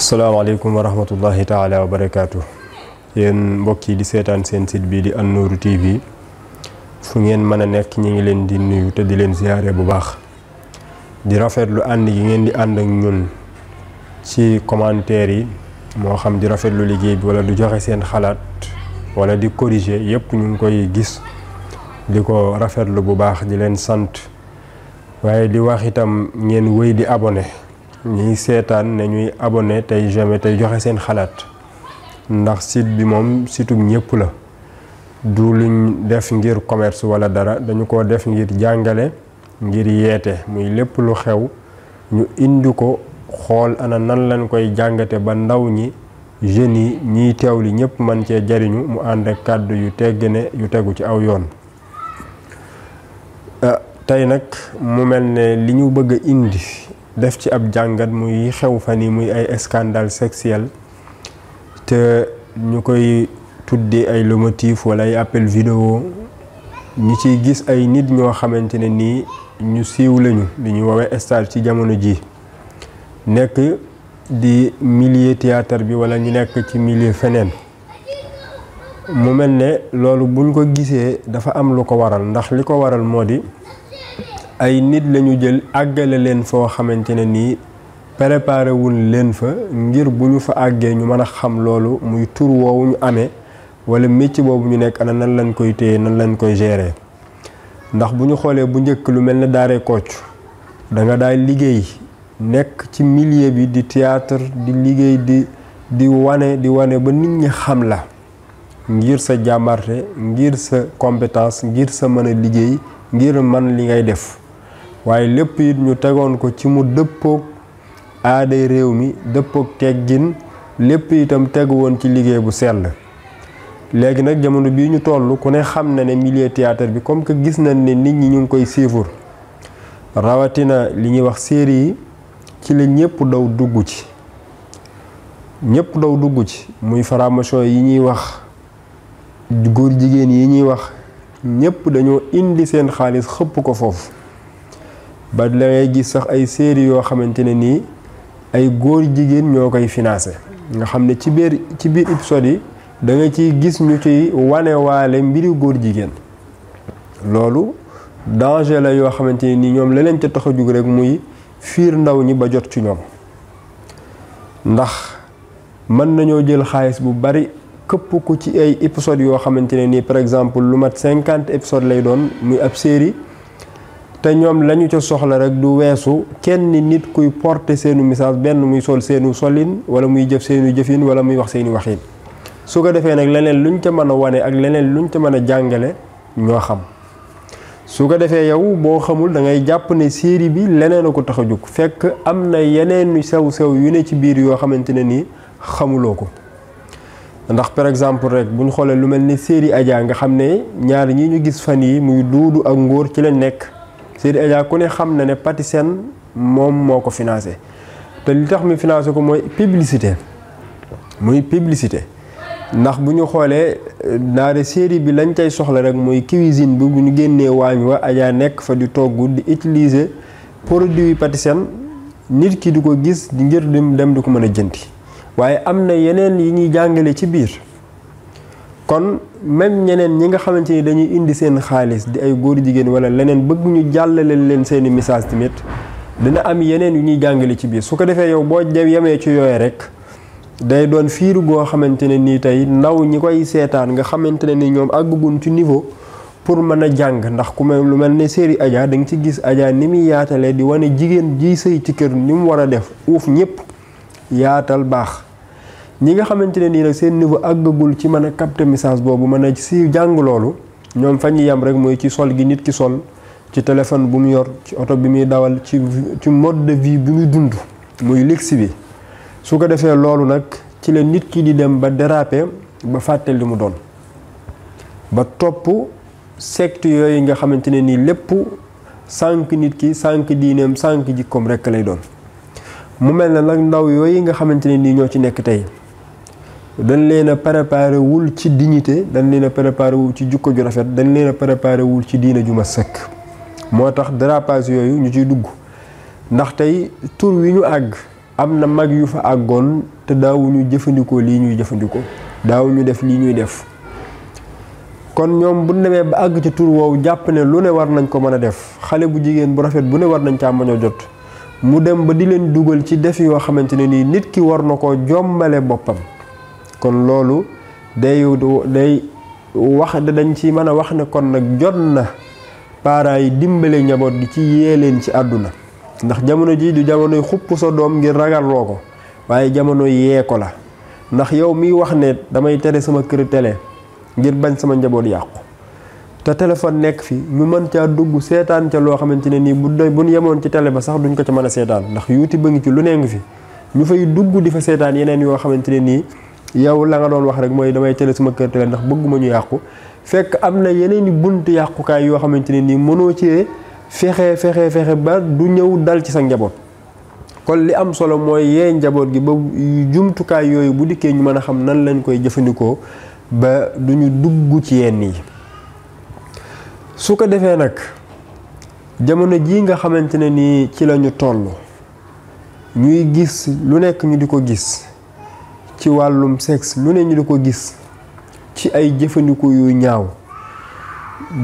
asalaamaaleykum wa rahmatullahi taala wa barakaatu. Yéen mbokk yi di seetaan seen site bii di An Nour TV fu ngeen mën a nekk ñi ngi leen di nuyu te di leen ziyaare bu baax di rafetlu ànd yi ngeen di ànd ak ñun ci commentaire yi moo xam di rafetlu liggéey bi wala du joxe seen xalaat wala di corriger yépp ñu ngi koy gis di ko rafetlu bu baax di leen sant waaye di wax itam ngeen wéy di abonné ñuy seetaan ne ñuy abonné tey jamais tey joxe seen xalaat ndax site bi moom site ñëpp la du luñ def ngir commerce wala dara dañu ko def ngir jàngale ngir yeete muy lépp lu xew ñu indi ko xool ana nan lañ koy jàngate ba ndaw ñi jeunes yi ñiy teewli ñëpp man cee jariñu mu ànd ak kàddu yu teggine yu tegu ci aw yoon. tey nag mu mel ne li ñu bëgg a indi def ci ab jàngat muy xew fan yi muy ay scandale sexuel te ñu koy tuddee ay lomotif wala ay appel vidéo ñi ciy gis ay nit ñoo xamante ne nii ñu siiw lañu di ñu woowee star ci jamono ji nekk di milieu théâtre bi wala ñu nekk ci milieu feneen mu mel ne loolu buñ ko gisee dafa am lu ko waral ndax li ko waral moo di ay nit lañu jël àggale leen foo xamante ne nii préparé wul leen fa ngir bu ñu fa àggee ñu mën a xam loolu muy tur woowu ñu amee wala métier boobu ñu nekk ana nan lañ koy téye nan lañ koy gérer ndax bu ñu xoolee bu njëkk lu mel ne daaree Kocc da nga daay liggéey nekk ci milieu bi di théâtre di liggéey di wane ba nit ñi xam la ngir sa jàmbarte ngir sa compétence ngir sa mën a liggéey ngir man li ngay def waaye lépp it ñu tegoon ko ci mu dëppook aaday réew mi dëppook teggin lépp itam tegu woon ci liggéey bu sell. léegi nag jamono bii ñu toll ku ne xam na ne milieu théâtre bi comme que gis nañ ne nit ñi ñu ngi koy suivre rawatina li ñuy wax série yi ci la ñëpp daw dugg ci muy formation yi ñuy wax góor jigéen yi ñuy wax ñëpp dañoo indi seen xaalis xëpp ko foofu ba la ngay gis sax ay série yoo xamante ne nii ay góor jigéen ñoo koy financé nga xam ne ci biir épisode yi da nga ciy gis ñu ciy wanewaale mbiri góor jigéen loolu danger la yoo xamante ne nii ñoom la leen ca tax a jug rek muy fiir ndaw ñi ba jot ci ñoom ndax mën nañoo jël xaalis bu bari këpp ko ci ay épisodes yoo xamante ne nii par exemple lu mat 50 épisodes lay doon muy ab série te ñoom lañu ca soxla rek du weesu kenn nit kuy porter seenu message benn muy sol seenu solin wala muy jëf seenu jëfin wala muy wax seeni waxin su ko defee nag leneen luñ ca mën a wane ak leneen luñ ca mën a jàngale ñoo xam su ko defee yow boo xamul da ngay jàpp ne série bi leneen a ko tax a jóg fekk am na yeneen sew-sew yu ne ci biir yoo xamante ne nii xamuloo ko ndax par exemple rek bu ñu xoolee lu mel ni série Adja nga xam ne ñaar ñi ñu gis fan yi muy Duudu ak Ngóor ci lañ nekk série Adja ku ne xam na ne Patisen moom moo ko financé te li tax mi financé ko mooy publicité ndax bu ñu xoolee naare série bi lañ cay soxla rek mooy cuisine bi bu ñu génnee waañ wa Adja nekk fa di togg di utiliser produit Patisen nit ki di ko gis di ngir dem di ko mën a jënti waaye am na yeneen yi ñuy jàngale ci biir kon même ñeneen ñi nga xamante ni dañuy indi seen xaalis di ay góor jigéen wala leneen bëgg ñu jàllale leen seeni message tamit dina am yeneen yu ñuy jàngale ci biir su ko defee yow boo yemee ci yooyu rek day doon fiiru goo xamante ne nii tey ndaw ñi koy seetaan nga xamante ne ni ñoom àggugun ci niveau pour mën a jàng ndax ku mel lu mel ne série Adja da nga ci gis Adja ni muy yaatalee di wane jigéen ji sëy ci kër ni mu war a def uuf ñëpp yaatal baax ñi nga xamante ne nii nag seen niveau àggagul ci mën a capter message boobu mën a si jàng loolu ñoom fa ñu yem rek mooy ci sol gi nit ki sol ci téléphone bu mu yor ci oto bi muy dawal ci mode de vie bi muy dund muy luxe bi su ko defee loolu nag ci la nit ki di dem ba déraper ba fàtte li mu doon ba topp secte yooyu nga xamante ne nii lépp sànq nit ki sànq diineem sànq jikkoom rekk lay doon mu mel na nag ndaw yooyu nga xamante ne nii ñoo ci nekk tey dañ leen a préparé wul ci dignité dañ leen a préparé wul ci jukko ju rafet dañ leen a préparé wul ci diine ju ma sëkk moo tax dérapage yooyu ñu ciy dugg ndax tey tur wi ñu àgg am na mag yu fa àggoon te daawuñu jëfandikoo lii ñuy jëfandikoo daawuñu def lii ñuy def. kon ñoom bu demee ba àgg ci tur woowu jàpp ne lu ne war nañ ko mën a def xale bu jigéen bu rafet bu ne war nañ caa mën a jot mu dem ba di leen dugal ci def yoo xamante ne nii nit ki war na koo jombale boppam. kon loolu day wax dañ ci mën a wax ne kon nag jot na parents yi dimbale njaboot gi ci yee leen ci àdduna ndax jamono ji du jamonoy xupp sa doom ngir ragaloo ko waaye jamono yee ko la ndax yow miy wax ne damay tere sama kër télé ngir bañ sama njaboot yàqu te téléphone nekk fi ñu mën caa dugg seetaan ca loo xamante ne nii bu ñu yemoon ci télé ba sax duñ ko ca mën a seetaan ndax YouTube ba ngi ci lu ne ngi fi ñu fay dugg di fa seetaan yeneen yoo xamante ne nii yow la nga doon wax rek mooy damay télé sama kër télé ndax bëgguma ñu yàqu fekk am na yeneen i buntu yàqukaay yoo xamante ne nii mënoo cee fexe ba du ñëw dal ci sa njaboot. kon li am solo mooy yee njaboot gi ba jumtukaay yooyu bu dikkee ñu mën a xam nan lañ koy jëfandikoo ba du ñu dugg ci yenn yi. su ko defee nag jamono jii nga xamante ne nii ci la ñu toll ñuy gis lu nekk ñu di ko gis ci wàllum sexe lu ne ñu di ko gis ci ay jëfandikoo yu ñaaw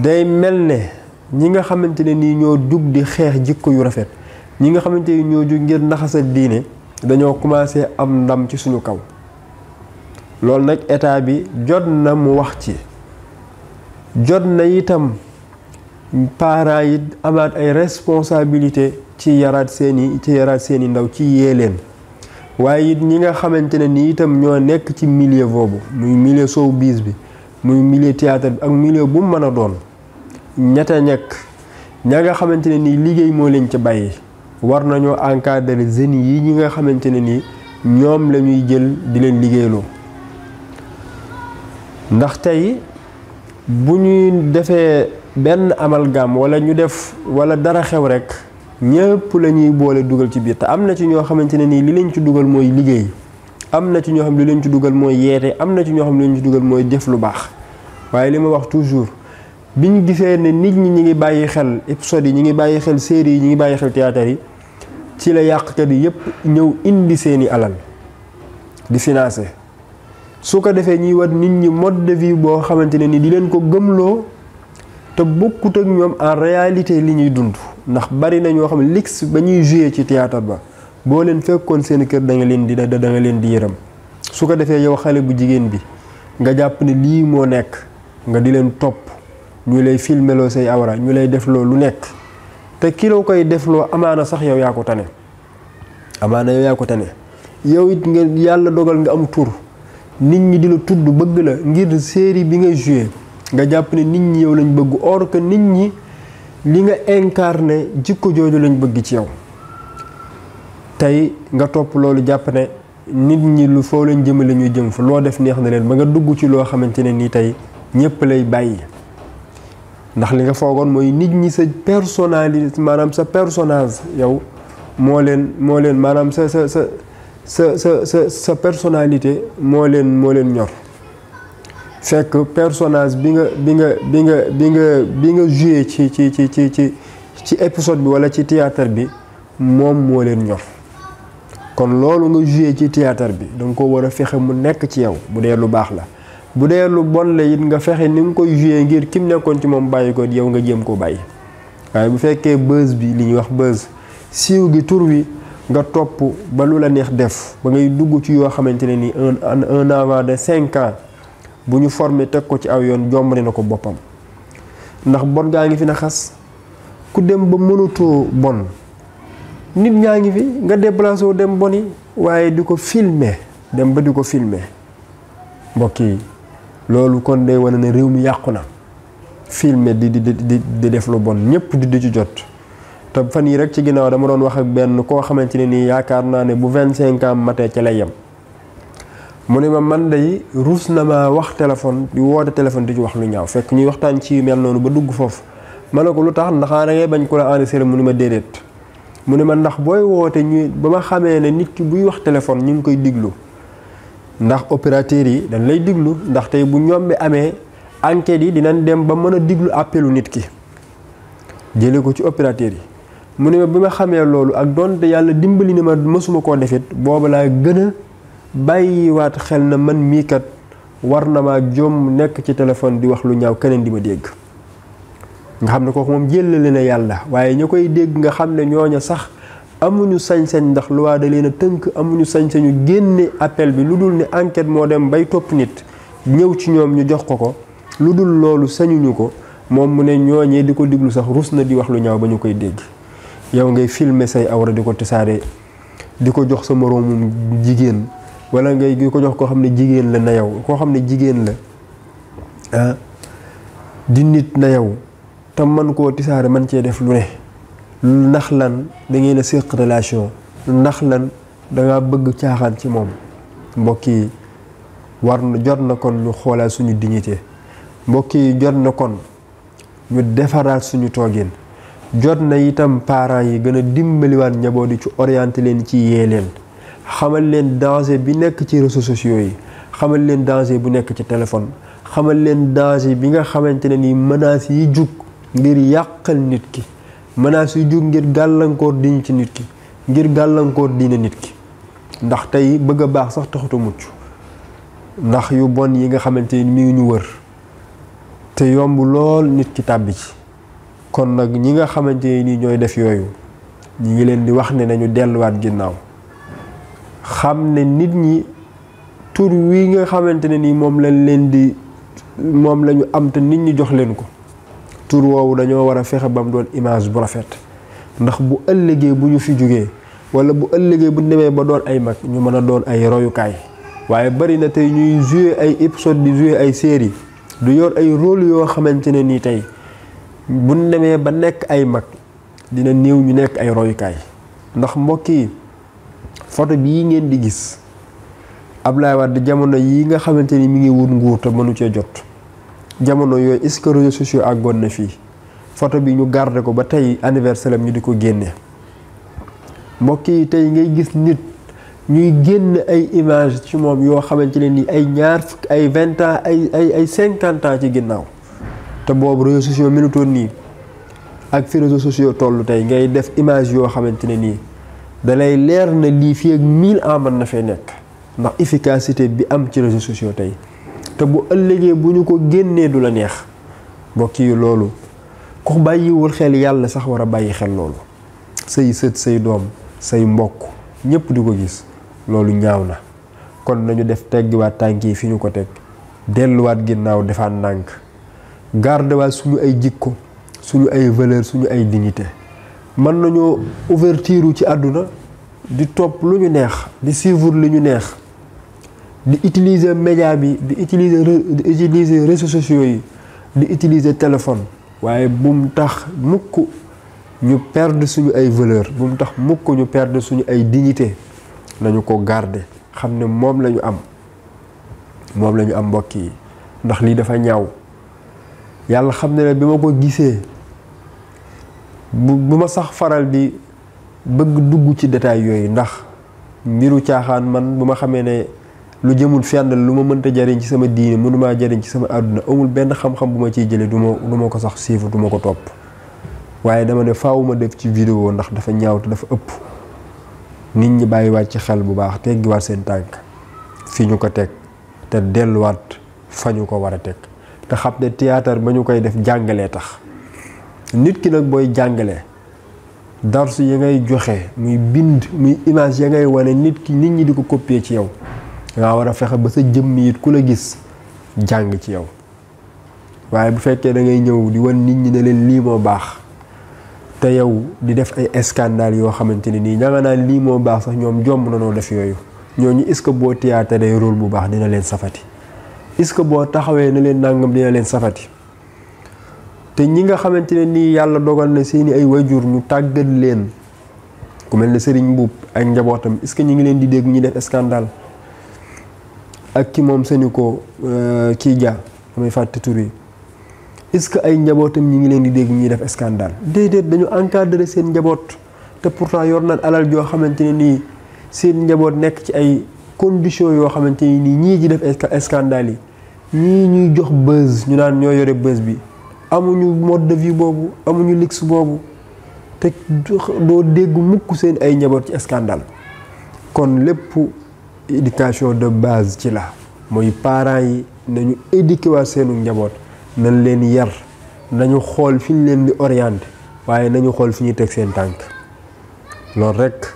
day mel ne ñi nga xamante ne nii ñoo jug di xeex jikko yu rafet ñi nga xamante ni ñoo jug ngir naxasal diine dañoo commencé am ndam ci suñu kaw. loolu nag état bi jot na mu wax ci jot na itam parents yi amaat ay responsabilité ci yaraat seeni ndaw ci yee leen waaye it ñi nga xamante ne ni itam ñoo nekk ci milieu boobu muy milieu showbiz bi muy milieu théâtre bi ak milieu bu mu mën a doon ñetta ñekk ña nga xamante ne nii liggéey moo leen ca bàyyi war nañoo encadrer jeunes yi ñi nga xamante ne nii ñoom la ñuy jël di leen liggéeyloo. ndax tey bu ñuy defee benn amalgame wala ñu def wala dara xew rek ñëpp la ñuy boole dugal ci biir te am na ci ñoo xamante ne nii li leen ci dugal mooy liggéey am na ci ñoo xam li leen ci dugal mooy yeete am na ci ñoo xam li leen ci dugal mooy def lu baax waaye li ma wax toujours bi ñu gisee ne nit ñi ngi bàyyi xel épisodes yi ñi ngi bàyyi xel séries yi ñi ngi bàyyi xel théâtre yi ci la yàqkat yi yëpp ñëw indi seeni alal di financer. su ko defee ñuy war nit ñi mode de vie boo xamante ne ni di leen ko gëmloo te bokkut ak ñoom en réalité li ñuy dund ndax bari na ñoo xam ne lix ba ñuy jouer ci théâtre ba boo leen fekkoon seen kër da nga leen di yërëm su ko defee yow xale bu jigéen bi nga jàpp ne lii moo nekk nga di leen topp ñu lay filmeloo say awra ñu lay defloo lu nekk te ki la koy defloo amaana sax yow yaa ko tane yow it nga yàlla dogal nga am tur nit ñi di la tudd bëgg la ngir série bi nga joué nga jàpp ne nit ñi yow lañ bëgg or que nit ñi li nga incarné jikko jooju lañ bëgg ci yow tey nga topp loolu jàpp ne nit ñi lu foo lañ jëmale ñuy jëm fa loo def neex na leen ba nga dugg ci loo xamante ne nii tey ñëpp lay bàyyi ndax li nga foogoon mooy nit ñi sa personnalité maanaam sa personnage yow moo leen maanaam sa personnalité moo leen ñor fekk personnage bi nga joué ci épisode bi wala ci théâtre bi moom moo leen ñor kon loolu nga joué ci théâtre bi danga ko war a fexe mu nekk ci yow bu dee lu baax la bu dee lu bon la it nga fexe ni nga koy joué ngir kim nekkoon ci moom bàyyi ko yow nga jéem koo bàyyi waaye bu fekkee buzz bi li ñuy wax buzz siiw gi tur wi nga topp ba lu la neex def ba ngay dugg ci yoo xamante ne ni un enfant de 5 ans bu ñu formé teg ko ci aw yoon jombale na ko boppam ndax bon gaa ngi fi na xas ku dem ba mënatoo bon nit ñaa ngi fi nga déplacé wu dem boni waaye di ko filmer dem ba di ko filmer mbokk yi loolu kon day wane ne réew mi yàqu na filmer di def lu bon ñëpp di ci jot te fan yi rek ci ginnaaw dama doon wax ak benn koo xamante ne nii yaakaar naa ne bu 25 ans matee ca lay yem mu ne ma man day ruus na ma wax téléphone di woote téléphone di ci wax lu ñaaw fekk ñuy waxtaan ci yu mel noonu ba dugg foofu ma ne ko lu tax ndax da ngay bañ ko la enregistré mu ne ma déedéet mu ne ma ndax booy woote ñu ba ma xamee ne nit ki buy wax téléphone ñu ngi koy diglu ndax opérateurs yi dañ lay diglu ndax tey bu ñoom bi amee enquêtes yi dinañ dem ba mën a diglu appelu nit ki jëlee ko ci opérateurs yi mu ne ma bi ma xamee loolu ak donte yàlla dimbali na ma mësuma koo defit booba laa gën a bàyyiwaat xel na man mii kat war na maa jom nekk ci téléphone di wax lu ñaaw keneen di ma dégg. nga xam ne kooku moom jëlale na yàlla waaye ña koy dégg nga xam ne ñooña sax amuñu sañ-sañ ndax loi da leen a tënk amuñu sañ-sañu génne appel bi lu dul ne enquête moo dem bay topp nit ñëw ci ñoom ñu jox ko lu dul loolu sañuñu ko moom mu ne ñooñee di ko diglu sax rus na di wax lu ñaaw ba ñu koy dégg. yow ngay filmer say awra di ko tisaare di ko jox sa moroomum jigéen wala ngay di ko jox koo xam ne jigéen la na yow koo xam ne jigéen la di nit na yow te man koo tisaare man cee def lu ne ndax lan da ngeen a séq relation ndax lan danga bëgg caaxaan ci moom. mbokk yi war na jot na kon ñu xoolaat suñu dignité mbokk yi jot na kon ñu defaraat suñu toogin jot na itam parents yi gën a dimbaliwaat njaboot yi ci orienté leen ci yee leen xamal leen danger bi nekk ci réseaux sociaux yi xamal leen danger bu nekk ci téléphone xamal leen danger bi nga xamante ne ni menaces yi jug ngir yàqal nit ki menaces yi jug ngir gàllankoor diñ ci nit ki ngir gàllankoor diine nit ki ndax tey bëgg a baax sax taxutu mucc ndax yu bon yi nga xamante ni mi ngi ñu wër te yomb lool nit ki tàbbi ci. kon nag ñi nga xamante ni ñooy def yooyu ñi ngi leen di wax ne nañu delluwaat ginnaaw xam ne nit ñi tur wi nga xamante ne ni moom la ñu am te nit ñi jox leen ko tur woowu dañoo war a fexe ba mu doon image bu rafet ndax bu ëllëgee bu ñu fi jógee wala bu ëllëgee bu demee ba doon ay mag ñu mën a doon ay royukaay waaye bari na tey ñuy jouer ay épisode di jouer ay série du yor ay rôle yoo xamante ne nii tey buñ demee ba nekk ay mag dina néew ñu nekk ay royukaay ndax mbokk yi photo bii ngeen di gis Abdoulaye Wade jamono yi nga xamante ni mi ngi wut nguur te mënu cee jot jamono yooyu est-ce que réseaux sociaux àggoon na fii photo bi ñu garder ko ba tey anniversaire am ñu di ko génne mbokk yi tey ngay gis nit ñuy génn ay image ci moom yoo xamante ne ni ay ñaar fukk ay 20 ans ay 50 ans ci ginnaaw te boobu réseaux sociaux melutoon nii ak fi réseaux sociaux toll tey ngay def image yoo xamante ne nii dalay leer na lii fii ak 1000 ans mën na fee nekk ndax efficacité bi am ci réseaux sociaux tey te bu ëllëgee bu ñu ko génnee du la neex mbokk yi loolu ku bàyyiwul xel yàlla sax war a bàyyi xel loolu say sët say doom say mbokk ñëpp di ko gis loolu ñaaw na kon nañu def teggiwaat tànk yi fi ñu ko teg delluwaat ginnaaw defaat ndànk gardewaat suñu ay jikko suñu ay valeur suñu ay dignité mën nañoo ouverture ci àdduna di topp lu ñu neex di suivre lu ñu neex di utiliser média bi di utiliser réseaux sociaux yi di utiliser téléphone waaye bu mu tax mukk ñu perdre suñu ay valeur bu mu tax mukk ñu perdre suñu ay dignité nañu ko garder xam ne moom la ñu am mbokk yi ndax lii dafa ñaaw yàlla xam ne bi ma ko gisee bu ma sax faral di bëgg dugg ci détail yooyu ndax mbiru caaxaan man bu ma xamee ne lu jëmul fenn lu ma mënta jariñ ci sama diine mënumaa jariñ ci sama àdduna amul benn xam-xam bu ma ciy jëlee du ma ko sax suivre du ma ko topp waaye dama ne faaw ma def ci vidéo ndax dafa ñaaw te dafa ëpp nit ñi bàyyiwaat ci xel bu baax teggiwaat seen tànk fi ñu ko teg te delluwaat fa ñu ko war a teg te xam ne théâtre ba ñu koy def jàngalee tax nit ki nag booy jàngalee darsu yi ngay joxe muy bind muy image ya ngay wane nit ñi di ko copier ci yow nga war a fexe ba sa jëmm it ku la gis jàng ci yow waaye bu fekkee da ngay ñëw di wan nit ñi ne leen lii moo baax te yow di def ay scandale yoo xamante ne nii ña nga naan lii moo baax sax ñoom jomb na noo def yooyu ñooñu est-ce que boo théâtre day rôle bu baax dina leen safati est-ce que boo taxawee na leen nangam dina leen safati te ñi nga xamante ne nii yàlla dogal na seeni ay wayjur ñu tàggat leen ku mel ne Serigne Mboup ak njabootam est-ce que ñi ngi leen di dégg ñi def scandale ak ki moom seeni ko kii Dia damay fàtte tur yi est-ce que ay njabootam ñi ngi leen di dégg ñuy def scandale déedéet dañu encadrer seen njaboot te pourtant yor nañ alal joo xamante ne nii seen njaboot nekk ci ay conditions yoo xamante ne nii ñii di def scandale yi ñii ñuy jox buzz ñu naan ñoo yore buzz bi amuñu mode de vie boobu amuñu luxe boobu te doo dégg mukk seen ay njaboot ci scandale. kon lépp éducation de base ci la mooy parents yi nañu éduquer waa seenu njaboot nañ leen yar nañu xool fi ñu leen di orienter waaye nañu xool fi ñuy teg seen tànk loolu rek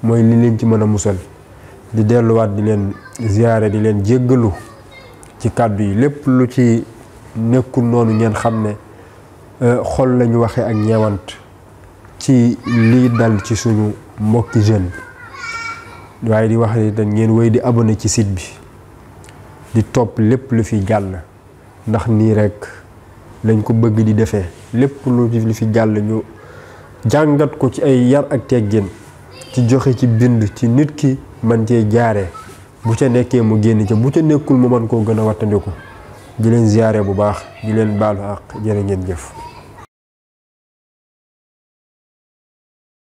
mooy li leen ci mën a musal. di delluwaat di leen ziyaare di leen jéggalu ci kàddu yi lépp lu ci nekkul noonu ngeen xam ne xol lañu waxe ak ñeewant ci lii dal ci suñu mbokki jeune waaye di wax ni dañ ngeen wéy di abonné ci site bi di topp lépp lu fi jàll ndax nii rek lañ ko bëgg di defee lépp lu fi jàll ñu jàngat ko ci ay yar ak teggin ci joxe ci bind ci nit ki man cee jaare bu ca nekkee mu génn ca bu ca nekkul mu man koo gën a wattandiku di leen ziyaare bu baax di leen baalu àq jërë ngeen jëf